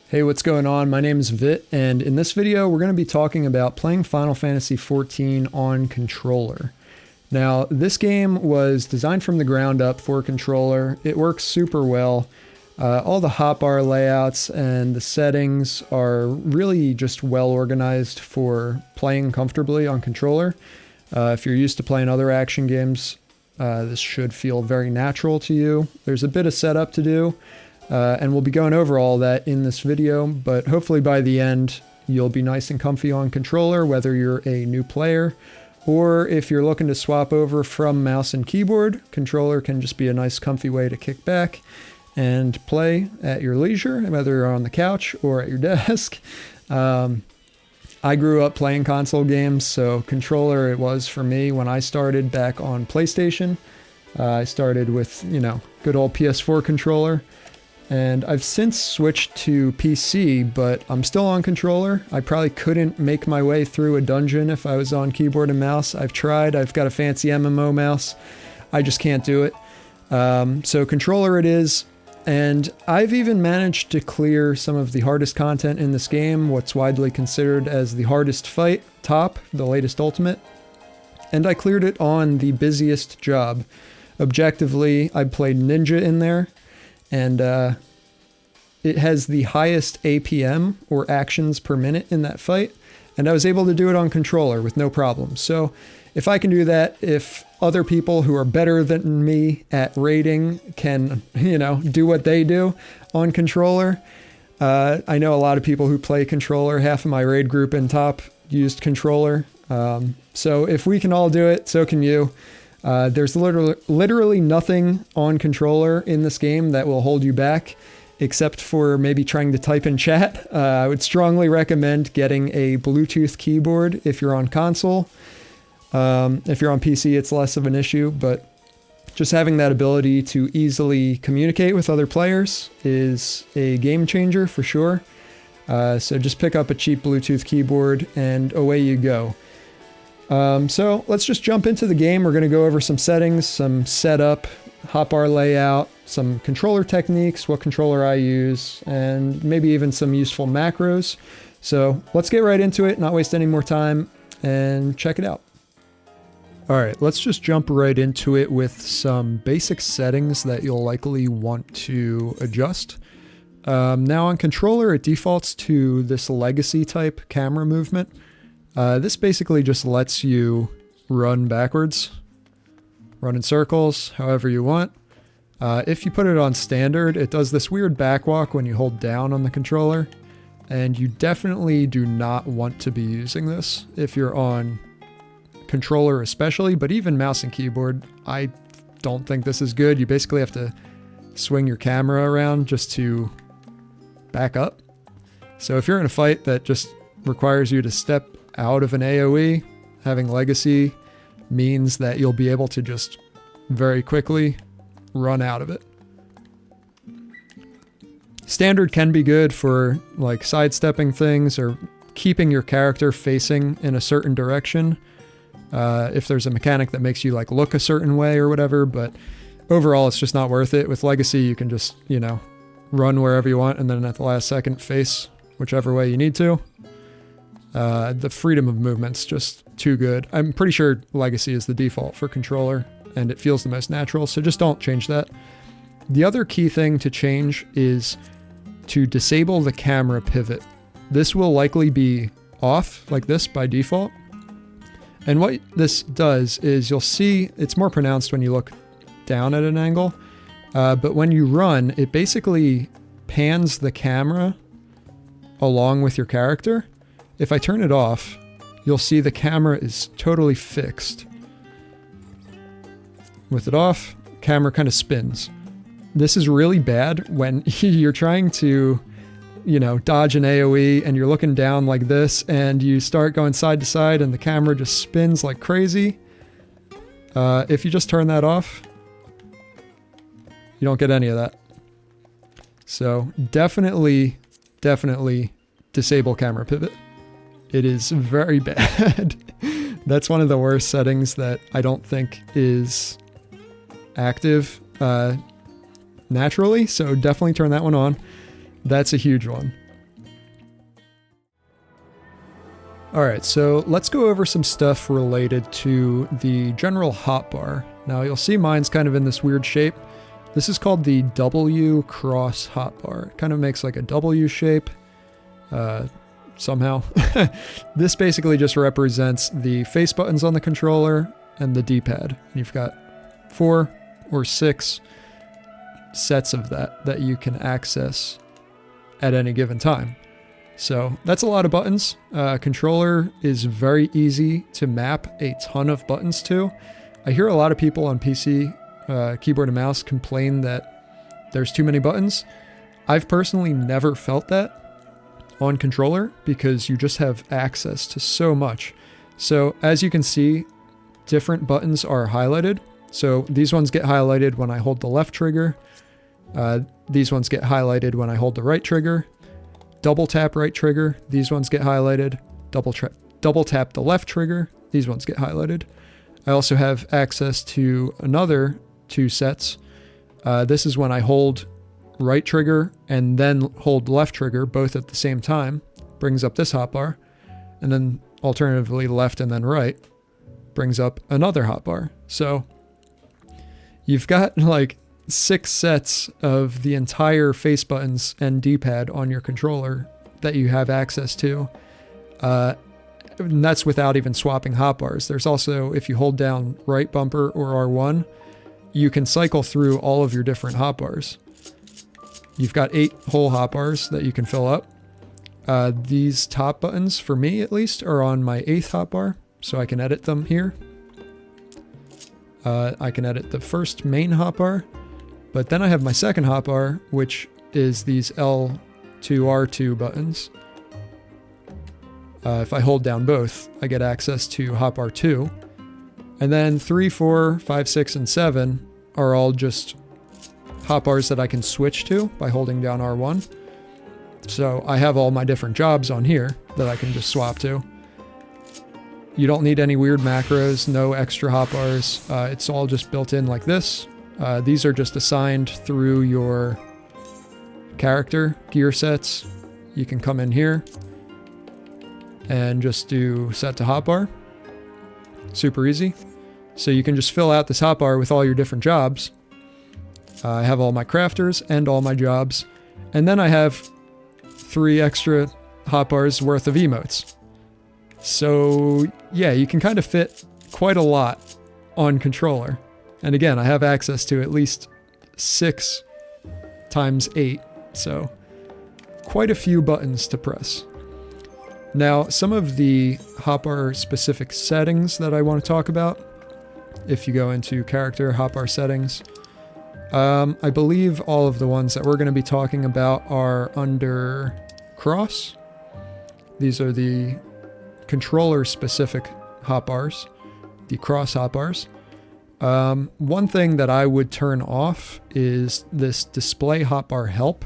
Hey, what's going on? My name is Vit, and in this video we're going to be talking about playing Final Fantasy XIV on controller. Now, this game was designed from the ground up for controller. It works super well. All the hotbar layouts and the settings are really just well organized for playing comfortably on controller. If you're used to playing other action games, this should feel very natural to you. There's a bit of setup to do. And we'll be going over all that in this video, but hopefully by the end you'll be nice and comfy on controller, whether you're a new player or if you're looking to swap over from mouse and keyboard. Controller can just be a nice comfy way to kick back and play at your leisure, whether you're on the couch or at your desk. I grew up playing console games, so controller it was for me when I started back on PlayStation. I started with, good old PS4 controller. And I've since switched to PC, but I'm still on controller. I probably couldn't make my way through a dungeon if I was on keyboard and mouse. I've tried. I've got a fancy MMO mouse. I just can't do it. So controller it is. And I've even managed to clear some of the hardest content in this game, what's widely considered as the hardest fight, Top, the latest Ultimate. And I cleared it on the busiest job. Objectively, I played Ninja in there. And it has the highest APM, or actions per minute, in that fight. And I was able to do it on controller with no problem. So if I can do that, if other people who are better than me at raiding can, do what they do on controller. I know a lot of people who play controller. Half of my raid group in Top used controller. So if we can all do it, so can you. There's literally nothing on controller in this game that will hold you back, except for maybe trying to type in chat. I would strongly recommend getting a Bluetooth keyboard if you're on console. If you're on PC, it's less of an issue, but just having that ability to easily communicate with other players is a game changer for sure. So just pick up a cheap Bluetooth keyboard and away you go. So let's just jump into the game. We're going to go over some settings, some setup, hotbar layout, some controller techniques, what controller I use, and maybe even some useful macros. So let's get right into it, not waste any more time, and check it out. All right, let's just jump right into it with some basic settings that you'll likely want to adjust. Now on controller, it defaults to this legacy type camera movement. This basically just lets you run backwards, run in circles, however you want. If you put it on standard, it does this weird backwalk when you hold down on the controller, and you definitely do not want to be using this if you're on controller especially, but even mouse and keyboard, I don't think this is good. You basically have to swing your camera around just to back up. So if you're in a fight that just requires you to step out of an AoE, having legacy means that you'll be able to just very quickly run out of it. Standard can be good for like sidestepping things or keeping your character facing in a certain direction. If there's a mechanic that makes you like look a certain way or whatever, but overall it's just not worth it. With legacy you can just, run wherever you want and then at the last second face whichever way you need to. The freedom of movement's just too good. I'm pretty sure legacy is the default for controller and it feels the most natural, so just don't change that. The other key thing to change is to disable the camera pivot. This will likely be off like this by default. And what this does is you'll see it's more pronounced when you look down at an angle, but when you run, it basically pans the camera along with your character. If I turn it off, you'll see the camera is totally fixed. With it off, camera kind of spins. This is really bad when you're trying to, dodge an AoE and you're looking down like this and you start going side to side and the camera just spins like crazy. If you just turn that off, you don't get any of that. So definitely disable camera pivot. It is very bad. That's one of the worst settings that I don't think is active naturally, so definitely turn that one on. That's a huge one. All right, so let's go over some stuff related to the general hotbar. Now you'll see mine's kind of in this weird shape. This is called the W cross hotbar. It kind of makes like a W shape somehow. This basically just represents the face buttons on the controller and the D-pad. You've got 4 or 6 sets of that you can access at any given time. So that's a lot of buttons. Controller is very easy to map a ton of buttons to. I hear a lot of people on PC, keyboard and mouse, complain that there's too many buttons. I've personally never felt that on controller because you just have access to so much. So as you can see, different buttons are highlighted. So these ones get highlighted when I hold the left trigger. These ones get highlighted when I hold the right trigger. Double tap right trigger, these ones get highlighted. Double tap the left trigger, these ones get highlighted. I also have access to another 2 sets. This is when I hold right trigger and then hold left trigger both at the same time, brings up this hotbar. And then alternatively left and then right brings up another hotbar. So you've got like 6 sets of the entire face buttons and D-pad on your controller that you have access to. And that's without even swapping hotbars. There's also, if you hold down right bumper or R1, you can cycle through all of your different hotbars. You've got 8 whole hotbars that you can fill up. These top buttons, for me at least, are on my 8th hotbar, so I can edit them here. I can edit the first main hotbar. But then I have my second hotbar, which is these L2, R2 buttons. If I hold down both, I get access to hotbar 2. And then 3, 4, 5, 6, and 7 are all just hotbars that I can switch to by holding down R1. So I have all my different jobs on here that I can just swap to. You don't need any weird macros, no extra hotbars. It's all just built in like this. These are just assigned through your character gear sets. You can come in here and just do set to hotbar. Super easy. So you can just fill out this hotbar with all your different jobs. I have all my crafters and all my jobs. And then I have 3 extra hotbars worth of emotes. So yeah, you can kind of fit quite a lot on controller. And again, I have access to at least 6 times 8, so quite a few buttons to press. Now, some of the hotbar specific settings that I want to talk about, if you go into character, hotbar settings, I believe all of the ones that we're going to be talking about are under cross. These are the controller specific hotbars, the cross hotbars. One thing that I would turn off is this display hotbar help.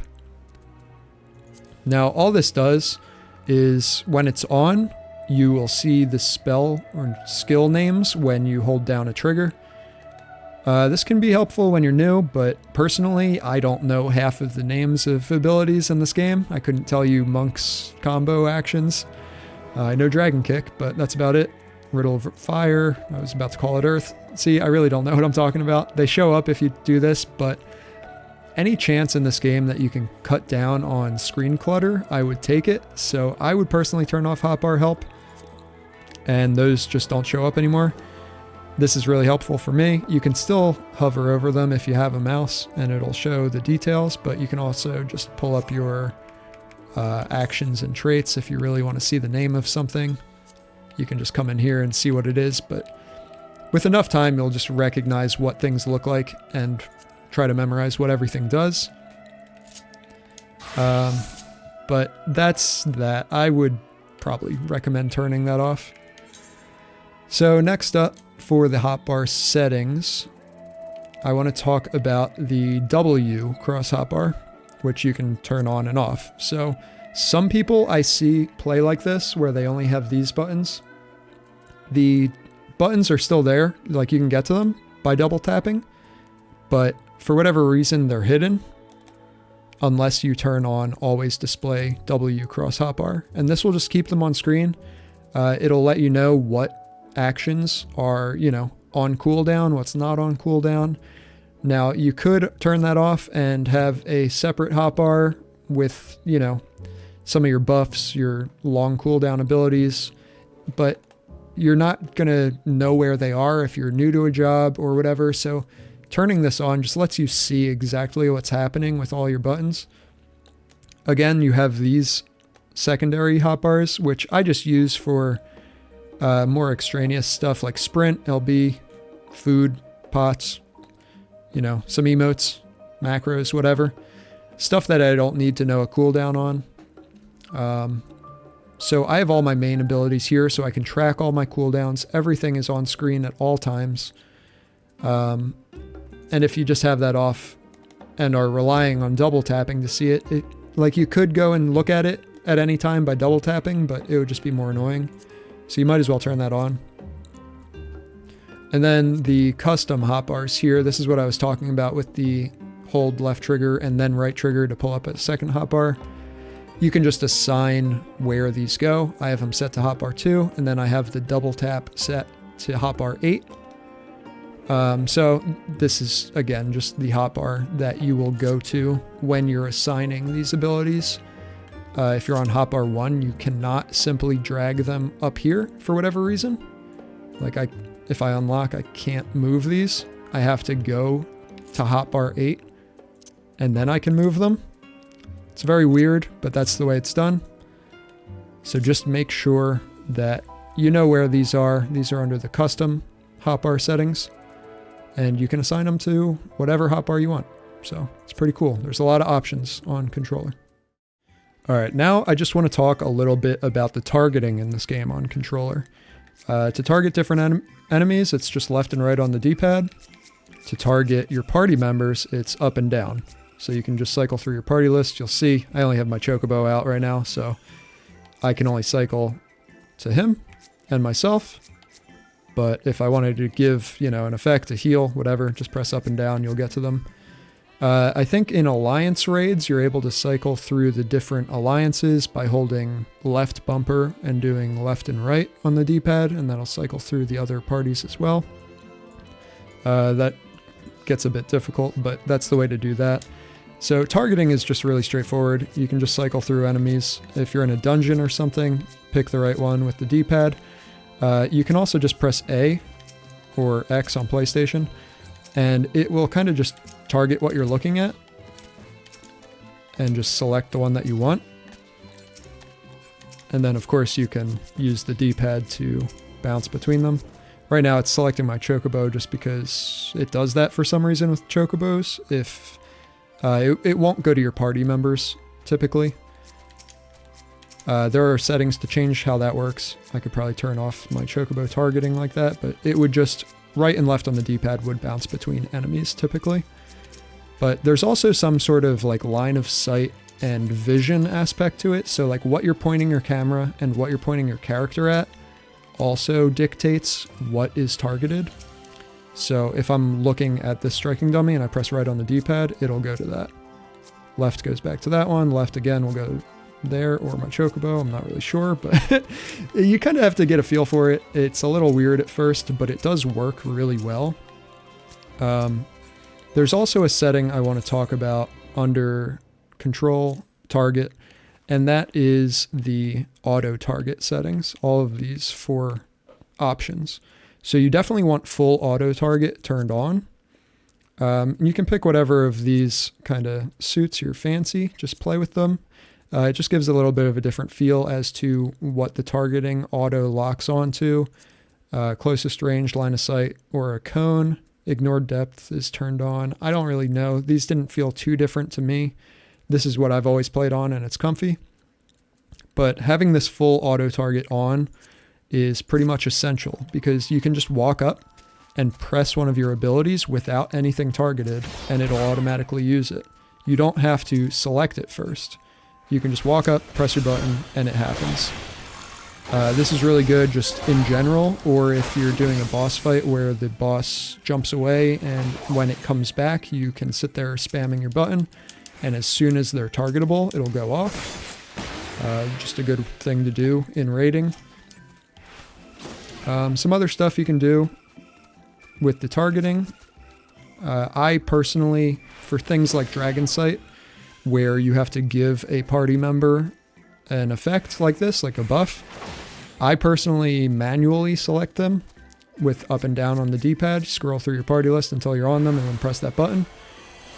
Now all this does is when it's on, you will see the spell or skill names when you hold down a trigger. This can be helpful when you're new, but personally I don't know half of the names of abilities in this game. I couldn't tell you Monk's combo actions. I know Dragon Kick, but that's about it. Riddle of Fire, I was about to call it Earth. See, I really don't know what I'm talking about. They show up if you do this, but any chance in this game that you can cut down on screen clutter, I would take it. So I would personally turn off hotbar help, and those just don't show up anymore. This is really helpful for me. You can still hover over them if you have a mouse, and it'll show the details, but you can also just pull up your actions and traits if you really want to see the name of something. You can just come in here and see what it is, but with enough time, you'll just recognize what things look like and try to memorize what everything does. But that's that. I would probably recommend turning that off. So next up for the hotbar settings, I want to talk about the W cross hotbar, which you can turn on and off. So some people I see play like this, where they only have these buttons. The buttons are still there, like you can get to them by double tapping, but for whatever reason they're hidden unless you turn on always display W cross hotbar, and this will just keep them on screen. It'll let you know what actions are, you know, on cooldown, what's not on cooldown. Now, you could turn that off and have a separate hotbar with, you know, some of your buffs, your long cooldown abilities, but you're not going to know where they are if you're new to a job or whatever. So turning this on just lets you see exactly what's happening with all your buttons. Again, you have these secondary hotbars, which I just use for more extraneous stuff like sprint, LB, food, pots, you know, some emotes, macros, whatever. Stuff that I don't need to know a cooldown on. So I have all my main abilities here, so I can track all my cooldowns. Everything is on screen at all times. And if you just have that off and are relying on double tapping to see it, like you could go and look at it at any time by double tapping, but it would just be more annoying. So you might as well turn that on. And then the custom hotbars here, this is what I was talking about with the hold left trigger and then right trigger to pull up a second hotbar. You can just assign where these go. I have them set to hotbar 2, and then I have the double tap set to hotbar 8. So this is, again, just the hotbar that you will go to when you're assigning these abilities. If you're on hotbar 1, you cannot simply drag them up here for whatever reason. Like if I unlock, I can't move these. I have to go to hotbar 8, and then I can move them. It's very weird, but that's the way it's done. So just make sure that you know where these are. These are under the custom hotbar settings, and you can assign them to whatever hotbar you want. So it's pretty cool. There's a lot of options on controller. All right, now I just want to talk a little bit about the targeting in this game on controller. To target different enemies, it's just left and right on the D-pad. To target your party members, it's up and down. So you can just cycle through your party list. You'll see I only have my Chocobo out right now, so I can only cycle to him and myself. But if I wanted to give, you know, an effect, a heal, whatever, just press up and down, you'll get to them. I think in alliance raids, you're able to cycle through the different alliances by holding left bumper and doing left and right on the D-pad, and that'll cycle through the other parties as well. That gets a bit difficult, but that's the way to do that. So targeting is just really straightforward. You can just cycle through enemies. If you're in a dungeon or something, pick the right one with the D-pad. You can also just press A or X on PlayStation, and it will kind of just target what you're looking at and just select the one that you want. And then of course you can use the D-pad to bounce between them. Right now it's selecting my Chocobo just because it does that for some reason with Chocobos. If it won't go to your party members typically. There are settings to change how that works. I could probably turn off my Chocobo targeting like that, but it would just right and left on the D-pad would bounce between enemies typically. But there's also some sort of like line of sight and vision aspect to it. So like what you're pointing your camera and what you're pointing your character at also dictates what is targeted. So if I'm looking at this striking dummy and I press right on the D-pad, it'll go to that. Left goes back to that one. Left again will go there, or my Chocobo. I'm not really sure, but you kind of have to get a feel for it. It's a little weird at first, but it does work really well. There's also a setting I want to talk about under control target, and that is the auto target settings, all of these 4 options. So you definitely want full auto target turned on. You can pick whatever of these kind of suits your fancy, just play with them. It just gives a little bit of a different feel as to what the targeting auto locks onto. Closest range, line of sight, or a cone. Ignored depth is turned on. I don't really know. These didn't feel too different to me. This is what I've always played on and it's comfy. But having this full auto target on is pretty much essential because you can just walk up and press one of your abilities without anything targeted and it'll automatically use it. You don't have to select it first. You can just walk up, press your button, and it happens. This is really good just in general, or if you're doing a boss fight where the boss jumps away and when it comes back, you can sit there spamming your button, and as soon as they're targetable, it'll go off. Just a good thing to do in raiding. Some other stuff you can do with the targeting. I personally, for things like Dragon Sight, where you have to give a party member an effect like this, like a buff, I personally manually select them with up and down on the D-pad. Scroll through your party list until you're on them and then press that button.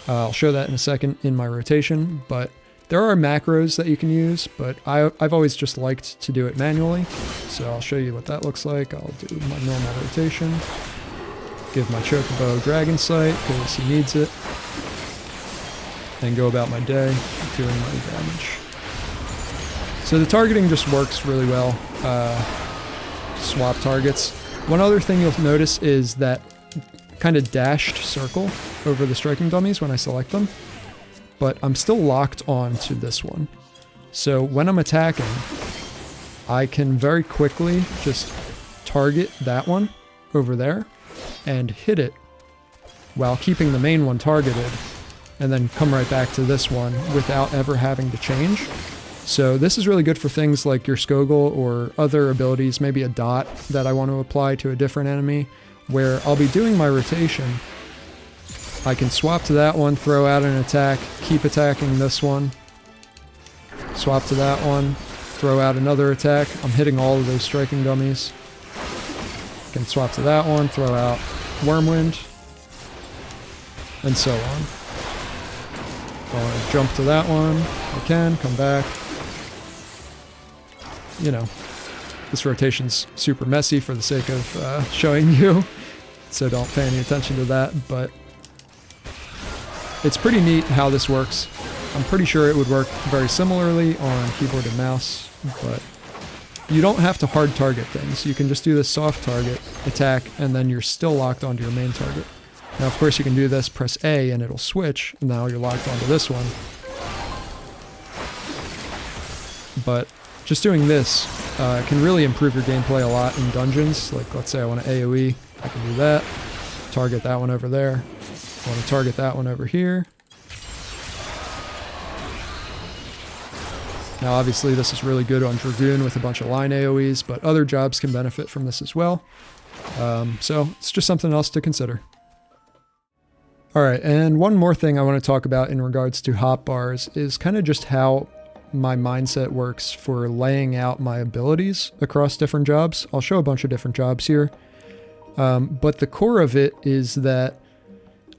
I'll show that in a second in my rotation, but there are macros that you can use, but I've always just liked to do it manually. So I'll show you what that looks like. I'll do my normal rotation. Give my Chocobo Dragon Sight because he needs it. And go about my day doing my damage. So the targeting just works really well. Swap targets. One other thing you'll notice is that kind of dashed circle over the striking dummies when I select them. But I'm still locked on to this one. So when I'm attacking, I can very quickly just target that one over there and hit it while keeping the main one targeted, and then come right back to this one without ever having to change. So this is really good for things like your Skogul or other abilities, maybe a dot that I want to apply to a different enemy, where I'll be doing my rotation. I can swap to that one, throw out an attack, keep attacking this one, swap to that one, throw out another attack. I'm hitting all of those striking dummies. Can swap to that one, throw out Wormwind, and so on. If I want to jump to that one, I can, come back. You know, this rotation's super messy for the sake of showing you, so don't pay any attention to that, but it's pretty neat how this works. I'm pretty sure it would work very similarly on keyboard and mouse, but you don't have to hard target things. You can just do this soft target, attack, and then you're still locked onto your main target. Now, of course, you can do this, press A, and it'll switch. Now you're locked onto this one. But just doing this can really improve your gameplay a lot in dungeons. Like, let's say I want to AoE, I can do that. Target that one over there. I want to target that one over here. Now, obviously, this is really good on Dragoon with a bunch of line AoEs, but other jobs can benefit from this as well. So it's just something else to consider. All right, and one more thing I want to talk about in regards to hotbars is kind of just how my mindset works for laying out my abilities across different jobs. I'll show a bunch of different jobs here, but the core of it is that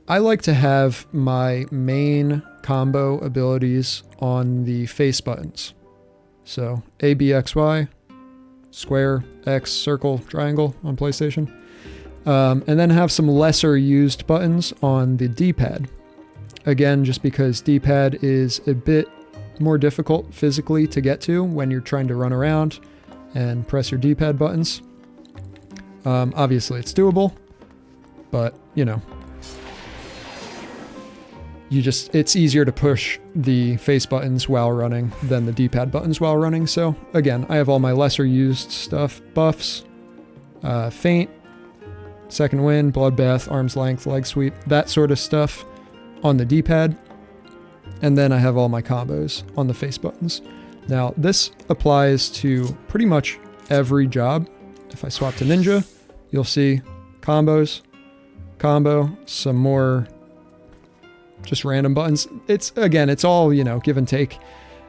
I like to have my main combo abilities on the face buttons. So A, B, X, Y, square, X, circle, triangle on PlayStation. And then have some lesser used buttons on the D-pad. Again, just because D-pad is a bit more difficult physically to get to when you're trying to run around and press your D-pad buttons. Obviously it's doable, but you know, it's easier to push the face buttons while running than the D-pad buttons while running. So again, I have all my lesser used stuff, buffs, feint, second wind, bloodbath, arm's length, leg sweep, that sort of stuff on the D-pad. And then I have all my combos on the face buttons. Now this applies to pretty much every job. If I swap to ninja, you'll see combos, combo, some more just random buttons. It's all, you know, give and take.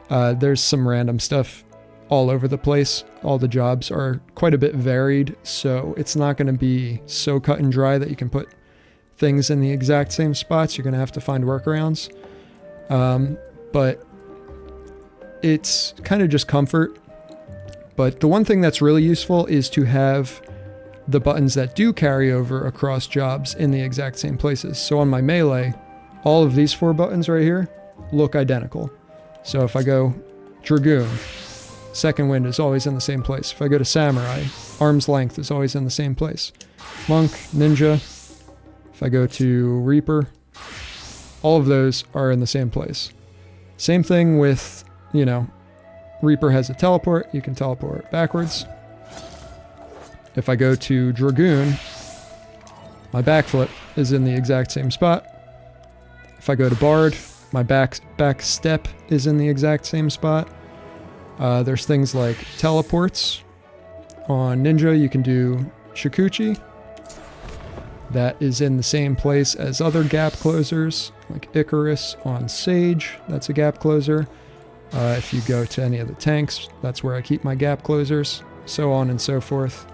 There's some random stuff all over the place. All the jobs are quite a bit varied, so it's not going to be so cut and dry that you can put things in the exact same spots. You're going to have to find workarounds. But it's kind of just comfort. But the one thing that's really useful is to have the buttons that do carry over across jobs in the exact same places. So on my melee, all of these 4 buttons right here look identical. So if I go Dragoon, second wind is always in the same place. If I go to Samurai, arm's length is always in the same place. Monk, Ninja, if I go to Reaper, all of those are in the same place. Same thing with, you know, Reaper has a teleport, you can teleport backwards. If I go to Dragoon, my backflip is in the exact same spot. If I go to Bard, my back step is in the exact same spot. There's things like teleports On Ninja, you can do Shikuchi. That is in the same place as other gap closers, like Icarus on Sage, that's a gap closer. If you go to any of the tanks, that's where I keep my gap closers, so on and so forth.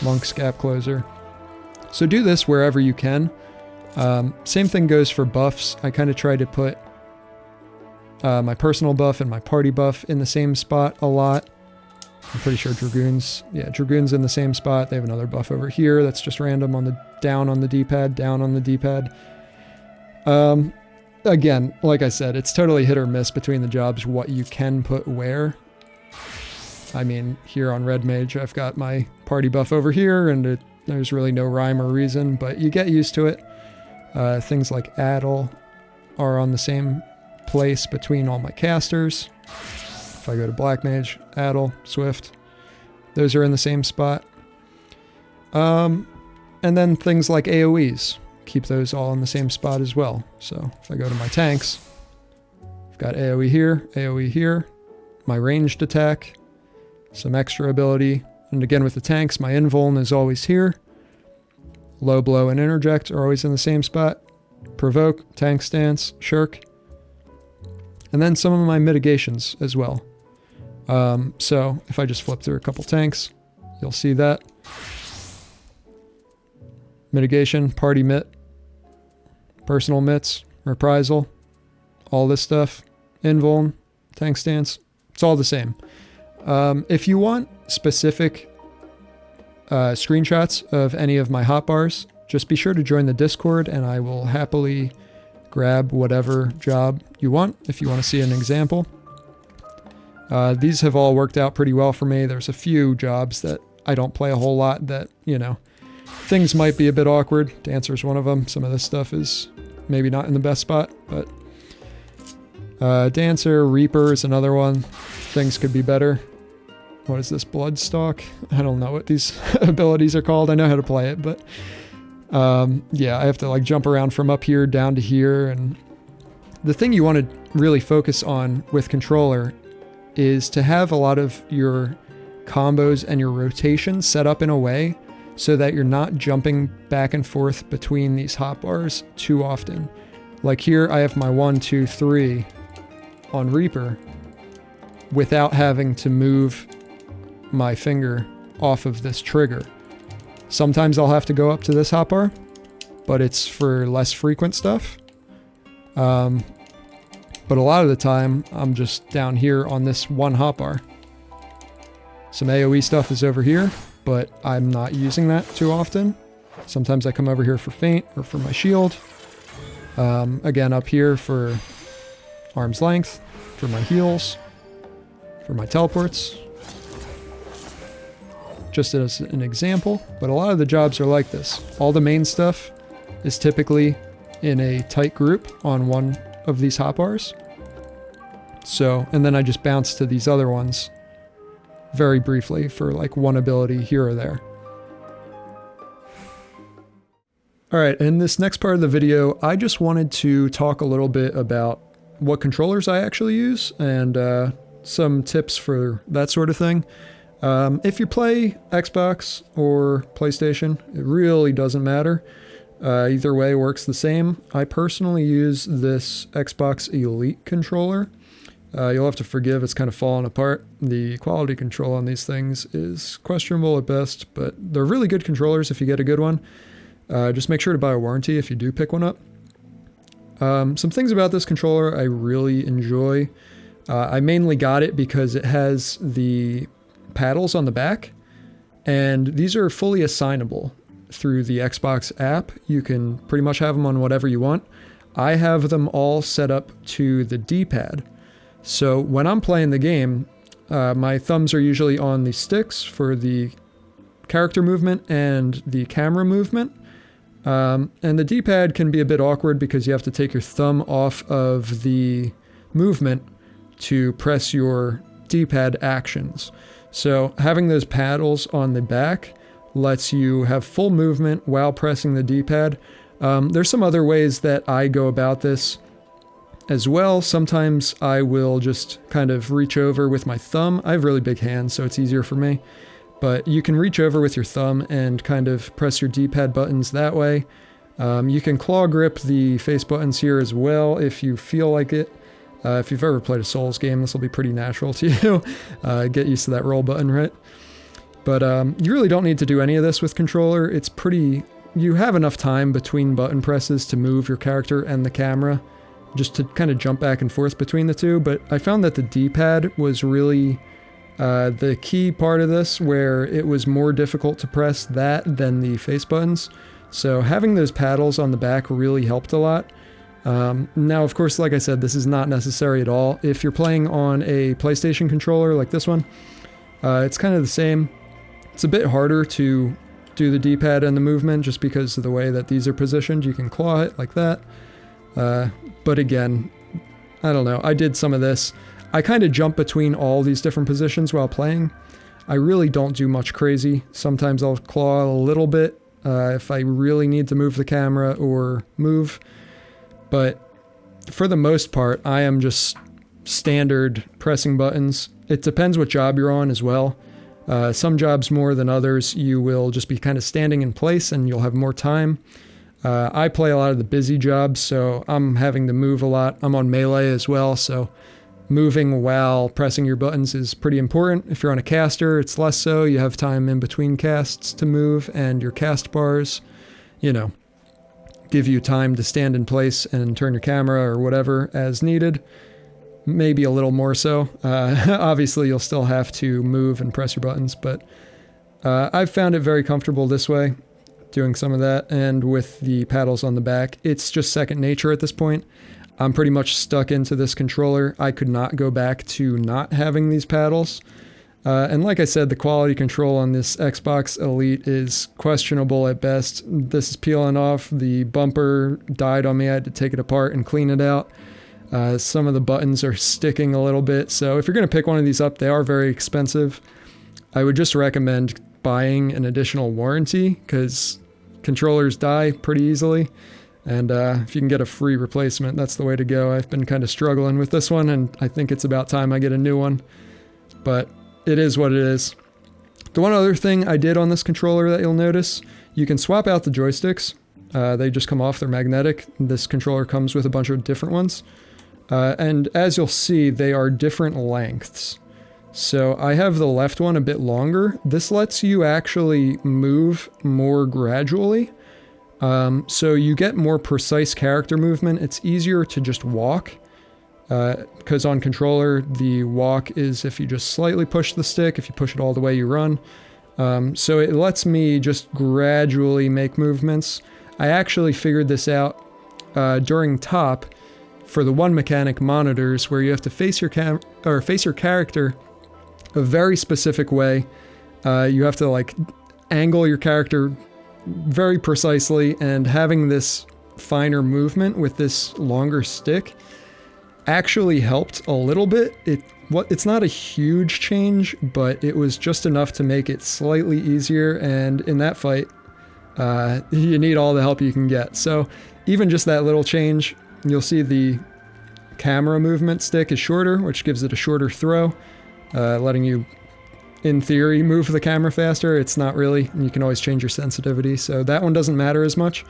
Monk's gap closer. So do this wherever you can. Same thing goes for buffs. I kind of try to put my personal buff and my party buff in the same spot a lot. I'm pretty sure Dragoon's in the same spot. They have another buff over here that's just random on the down on the D-pad. Again, like I said, it's totally hit or miss between the jobs what you can put where. I mean, here on Red Mage, I've got my party buff over here, and there's really no rhyme or reason, but you get used to it. Things like Addle are on the same place between all my casters. If I go to Black Mage, Addle, Swift, those are in the same spot. And then things like AoEs, keep those all in the same spot as well. So if I go to my tanks, I've got AoE here, my ranged attack, some extra ability, and again with the tanks, my invuln is always here. Low blow and interject are always in the same spot. Provoke, tank stance, shirk. And then some of my mitigations as well. So if I just flip through a couple tanks, you'll see that. Mitigation, party mit, personal mits, reprisal, all this stuff, invuln, tank stance, it's all the same. If you want specific screenshots of any of my hotbars, just be sure to join the Discord and I will happily grab whatever job you want if you want to see an example. These have all worked out pretty well for me. There's a few jobs that I don't play a whole lot that, you know, things might be a bit awkward. Dancer's one of them. Some of this stuff is maybe not in the best spot, but Dancer, Reaper is another one. Things could be better. What is this? Bloodstalk? I don't know what these abilities are called. I know how to play it, but yeah, I have to like jump around from up here down to here. And the thing you want to really focus on with controller is to have a lot of your combos and your rotation set up in a way so that you're not jumping back and forth between these hotbars too often. Like here, I have my 1, 2, 3 on Reaper without having to move my finger off of this trigger. Sometimes I'll have to go up to this hotbar, but it's for less frequent stuff. But a lot of the time, I'm just down here on this one hotbar. Some AoE stuff is over here, but I'm not using that too often. Sometimes I come over here for feint or for my shield. Again, up here for arm's length, for my heals, for my teleports. Just as an example, but a lot of the jobs are like this. All the main stuff is typically in a tight group on one of these hotbars. So, and then I just bounce to these other ones very briefly for like one ability here or there. All right, in this next part of the video, I just wanted to talk a little bit about what controllers I actually use and some tips for that sort of thing. If you play Xbox or PlayStation, it really doesn't matter. Either way works the same. I personally use this Xbox Elite controller. You'll have to forgive, it's kind of falling apart. The quality control on these things is questionable at best, but they're really good controllers if you get a good one. Just make sure to buy a warranty if you do pick one up. Some things about this controller I really enjoy. I mainly got it because it has the paddles on the back, and these are fully assignable through the Xbox app. You can pretty much have them on whatever you want. I have them all set up to the D-pad. So when I'm playing the game, my thumbs are usually on the sticks for the character movement and the camera movement. And the D-pad can be a bit awkward because you have to take your thumb off of the movement to press your D-pad actions. So having those paddles on the back lets you have full movement while pressing the D-pad. There's some other ways that I go about this as well. Sometimes I will just kind of reach over with my thumb. I have really big hands, so it's easier for me. but you can reach over with your thumb and kind of press your D-pad buttons that way. You can claw grip the face buttons here as well if you feel like it. If you've ever played a Souls game, this will be pretty natural to you. Get used to that roll button, right? But you really don't need to do any of this with controller. It's pretty... You have enough time between button presses to move your character and the camera, just to kind of jump back and forth between the two. But I found that the D-pad was really the key part of this, where it was more difficult to press that than the face buttons. So having those paddles on the back really helped a lot. Now, of course, like I said, this is not necessary at all. If you're playing on a PlayStation controller like this one, it's kind of the same. It's a bit harder to do the D-pad and the movement just because of the way that these are positioned. You can claw it like that. But again, I don't know. I did some of this. I kind of jump between all these different positions while playing. I really don't do much crazy. Sometimes I'll claw a little bit if I really need to move the camera or move. But for the most part, I am just standard pressing buttons. It depends what job you're on as well. Some jobs more than others, you will just be kind of standing in place and you'll have more time. I play a lot of the busy jobs, so I'm having to move a lot. I'm on melee as well, so moving while pressing your buttons is pretty important. If you're on a caster, it's less so. You have time in between casts to move, and your cast bars, you know, give you time to stand in place and turn your camera or whatever as needed. Maybe a little more so. Obviously, you'll still have to move and press your buttons, but I've found it very comfortable this way, doing some of that, and with the paddles on the back. It's just second nature at this point. I'm pretty much stuck into this controller. I could not go back to not having these paddles. And like I said, the quality control on this Xbox Elite is questionable at best. This is peeling off. The bumper died on me. I had to take it apart and clean it out. Some of the buttons are sticking a little bit. So if you're going to pick one of these up, they are very expensive. I would just recommend buying an additional warranty, because controllers die pretty easily. And if you can get a free replacement, that's the way to go. I've been kind of struggling with this one, and I think it's about time I get a new one. But it is what it is. The one other thing I did on this controller that you'll notice, you can swap out the joysticks. They just come off, they're magnetic. This controller comes with a bunch of different ones. And as you'll see, they are different lengths. So I have the left one a bit longer. This lets you actually move more gradually. So you get more precise character movement. It's easier to just walk. Because on controller, the walk is if you just slightly push the stick. If you push it all the way, you run. So it lets me just gradually make movements. I actually figured this out during top for the one mechanic monitors, where you have to face your character a very specific way. You have to like angle your character very precisely, and having this finer movement with this longer stick actually helped a little bit. It's not a huge change, but it was just enough to make it slightly easier, and in that fight, you need all the help you can get. So even just that little change, you'll see the camera movement stick is shorter, which gives it a shorter throw, letting you, in theory, move the camera faster. It's not really, and you can always change your sensitivity, so that one doesn't matter as much.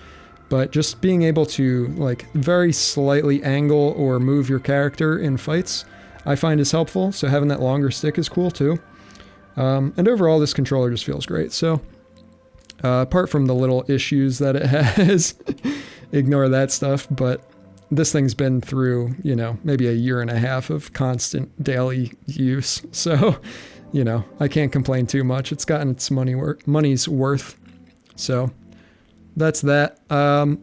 But just being able to like very slightly angle or move your character in fights, I find is helpful. So having that longer stick is cool too. And overall, this controller just feels great. So apart from the little issues that it has, ignore that stuff. But this thing's been through, you know, maybe a year and a half of constant daily use. So, you know, I can't complain too much. It's gotten its money's worth. So that's that.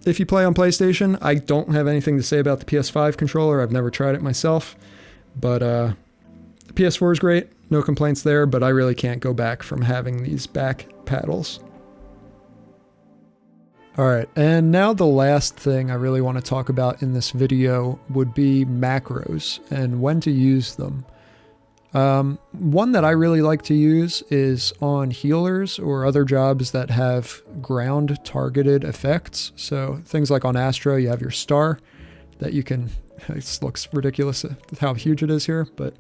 If you play on PlayStation, I don't have anything to say about the PS5 controller. I've never tried it myself. But the PS4 is great. No complaints there, but I really can't go back from having these back paddles. Alright, and now the last thing I really want to talk about in this video would be macros and when to use them. One that I really like to use is on healers or other jobs that have ground targeted effects. So things like on Astra, you have your star that you can, it looks ridiculous how huge it is here, but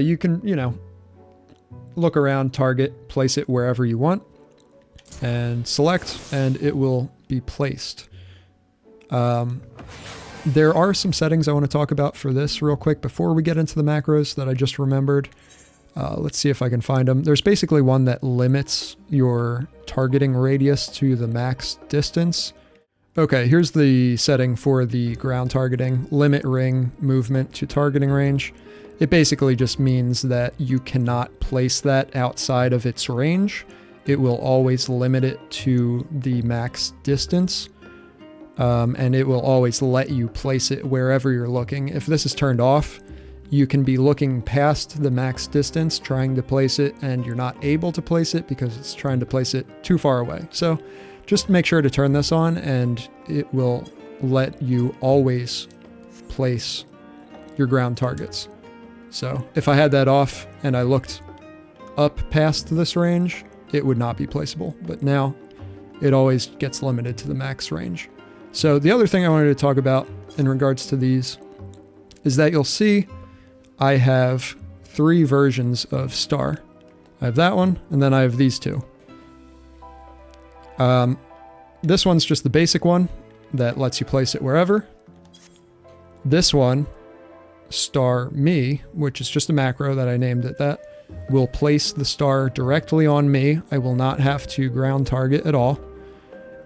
you can, you know, look around, target, place it wherever you want, and select, and it will be placed. There are some settings I want to talk about for this real quick before we get into the macros that I just remembered. Let's see if I can find them. There's basically one that limits your targeting radius to the max distance. Okay, here's the setting for the ground targeting. Limit ring movement to targeting range. It basically just means that you cannot place that outside of its range. It will always limit it to the max distance. And it will always let you place it wherever you're looking. If this is turned off, you can be looking past the max distance trying to place it, and you're not able to place it because it's trying to place it too far away. So just make sure to turn this on, and it will let you always place your ground targets. So if I had that off and I looked up past this range, it would not be placeable. But now it always gets limited to the max range. So the other thing I wanted to talk about in regards to these is that you'll see I have 3 versions of star. I have that one, and then I have these 2. This one's just the basic one that lets you place it wherever. This one, star me, which is just a macro that I named it that, will place the star directly on me. I will not have to ground target at all.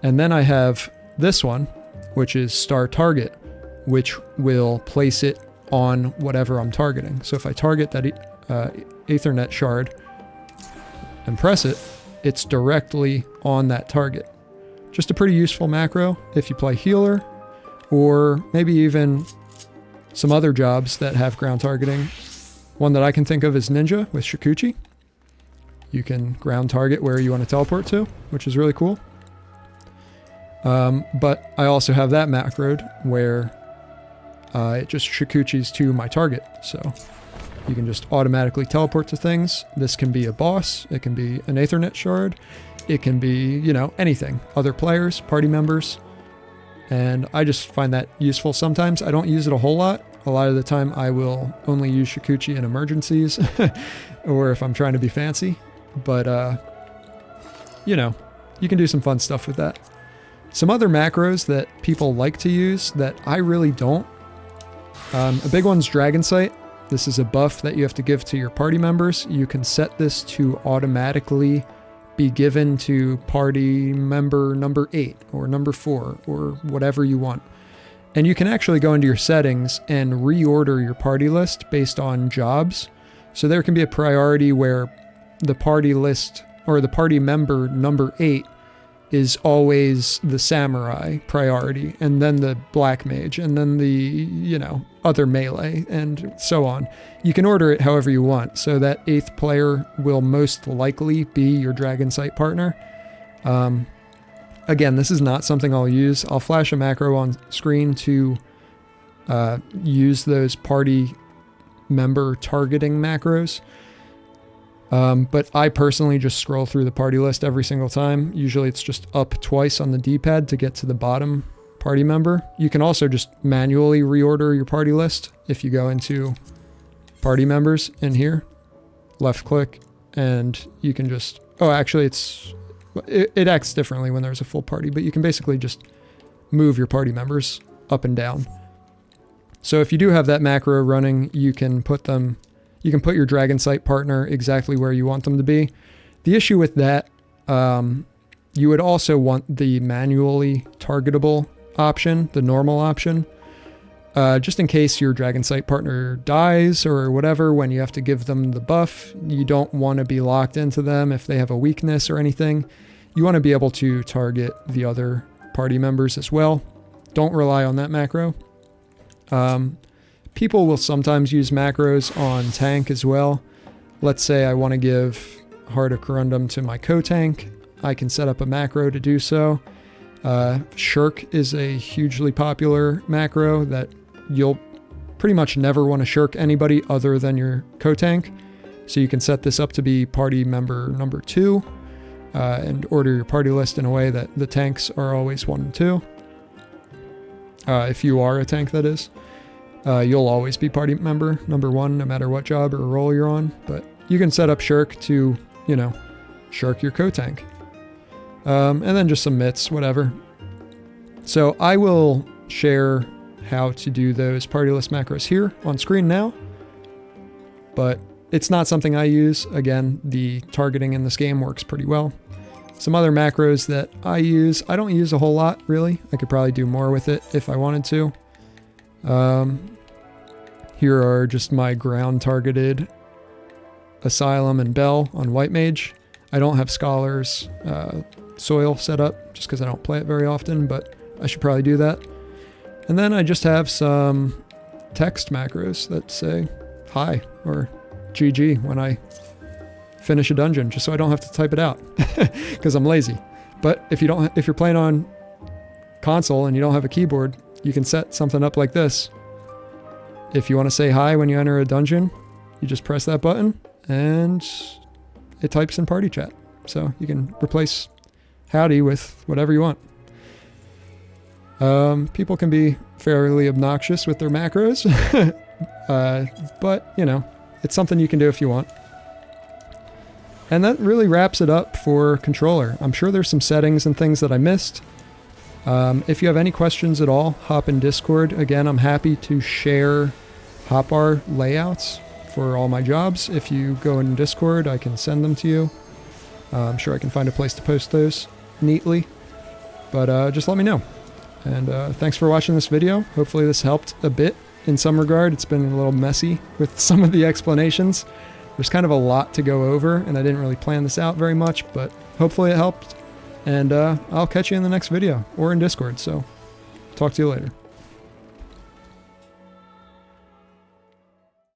And then I have this one, which is star target, which will place it on whatever I'm targeting. So if I target that Ethernet shard and press it, it's directly on that target. Just a pretty useful macro if you play healer, or maybe even some other jobs that have ground targeting. One that I can think of is Ninja with Shikuchi. You can ground target where you want to teleport to, which is really cool. But I also have that macroed where it just Shikuchis to my target. So you can just automatically teleport to things. This can be a boss. It can be an Ethernet shard. It can be, you know, anything. Other players, party members. And I just find that useful sometimes. I don't use it a whole lot. A lot of the time I will only use Shikuchi in emergencies or if I'm trying to be fancy. But, you know, you can do some fun stuff with that. Some other macros that people like to use that I really don't. A big one's Dragon Sight. This is a buff that you have to give to your party members. You can set this to automatically be given to party member number 8 or number 4 or whatever you want. And you can actually go into your settings and reorder your party list based on jobs. So there can be a priority where the party list or the party member number 8 is always the samurai priority, and then the black mage, and then the, you know, other melee, and so on. You can order it however you want, so that 8th player will most likely be your Dragon Sight partner. Again, this is not something I'll use. I'll flash a macro on screen to use those party member targeting macros. But I personally just scroll through the party list every single time. Usually it's just up twice on the D-pad to get to the bottom party member. You can also just manually reorder your party list if you go into party members in here, left click, and you can just, oh, actually it acts differently when there's a full party, but you can basically just move your party members up and down. So if you do have that macro running, you can put your Dragon Sight partner exactly where you want them to be. The issue with that, you would also want the manually targetable option, the normal option, just in case your Dragon Sight partner dies or whatever when you have to give them the buff. You don't want to be locked into them if they have a weakness or anything. You want to be able to target the other party members as well. Don't rely on that macro. People will sometimes use macros on tank as well. Let's say I want to give Heart of Corundum to my co-tank. I can set up a macro to do so. Shirk is a hugely popular macro that you'll pretty much never want to shirk anybody other than your co-tank. So you can set this up to be party member number 2 and order your party list in a way that the tanks are always 1 and 2. If you are a tank, that is. You'll always be party member number 1 no matter what job or role you're on, but you can set up shirk to, you know, shirk your coat tank. And then just some mitts, whatever. So I will share how to do those party list macros here on screen now, but it's not something I use. Again, the targeting in this game works pretty well. Some other macros that I use, I don't use a whole lot really. I could probably do more with it if I wanted to. Here are just my ground targeted Asylum and Bell on White Mage. I don't have Scholar's soil set up just because I don't play it very often, but I should probably do that. And then I just have some text macros that say hi or GG when I finish a dungeon, just so I don't have to type it out because I'm lazy. But if you're playing on console and you don't have a keyboard, you can set something up like this. If you want to say hi when you enter a dungeon, you just press that button and it types in party chat. So you can replace howdy with whatever you want. People can be fairly obnoxious with their macros, but you know, it's something you can do if you want. And that really wraps it up for controller. I'm sure there's some settings and things that I missed. If you have any questions at all, hop in Discord. Again, I'm happy to share Hotbar layouts for all my jobs. If you go in Discord, I can send them to you. I'm sure I can find a place to post those neatly, but just let me know. And thanks for watching this video. Hopefully this helped a bit in some regard. It's been a little messy with some of the explanations. There's kind of a lot to go over, and I didn't really plan this out very much, but hopefully it helped. And I'll catch you in the next video or in Discord, so talk to you later.